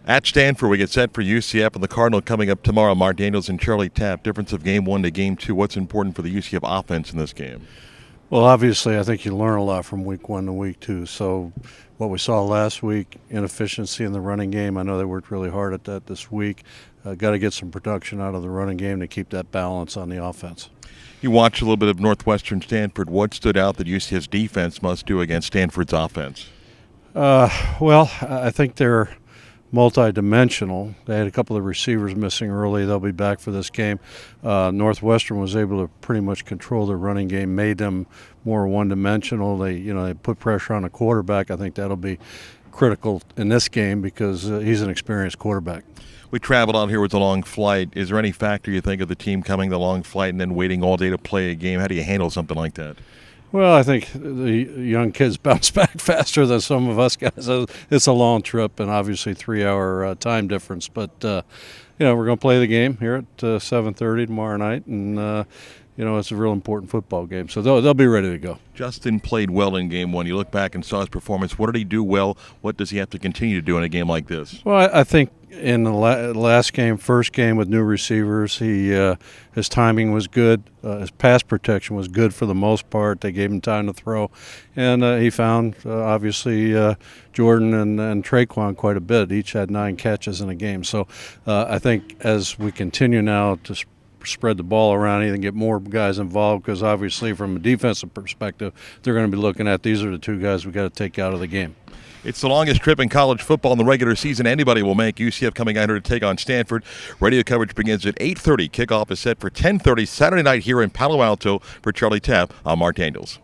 At Stanford, we get set for UCF and the Cardinal coming up tomorrow. Marc Daniels and Charlie Taaffe. Difference of game 1 to game 2. What's important for the UCF offense in this game? Well, obviously, I think you learn a lot from week 1 to week 2. So what we saw last week, inefficiency in the running game, I know they worked really hard at that this week. Got to get some production out of the running game to keep that balance on the offense. You watched a little bit of Northwestern Stanford. What stood out that UCF's defense must do against Stanford's offense? Well, I think they're multi-dimensional. They had a couple of receivers missing early. They'll be back for this game. Northwestern was able to pretty much control their running game, made them more one-dimensional. They put pressure on the quarterback. I think that'll be critical in this game because he's an experienced quarterback. We traveled out here with a long flight. Is there any factor you think of the team coming the long flight and then waiting all day to play a game? How do you handle something like that? Well, I think the young kids bounce back faster than some of us guys. It's a long trip and obviously 3-hour time difference. But, we're going to play the game here at 7:30 tomorrow night. And, it's a real important football game. So they'll be ready to go. Justin played well in game 1. You look back and saw his performance. What did he do well? What does he have to continue to do in a game like this? Well, I think in the last game, first game with new receivers, his timing was good. His pass protection was good for the most part. They gave him time to throw. And he found, obviously, Jordan and Traquan quite a bit. Each had 9 catches in a game. So I think as we continue now to spread the ball around, even get more guys involved, because obviously from a defensive perspective, they're going to be looking at these are the 2 guys we got to take out of the game. It's the longest trip in college football in the regular season anybody will make. UCF coming out here to take on Stanford. Radio coverage begins at 8:30. Kickoff is set for 10:30 Saturday night here in Palo Alto. For Charlie Taaffe, I'm Marc Daniels.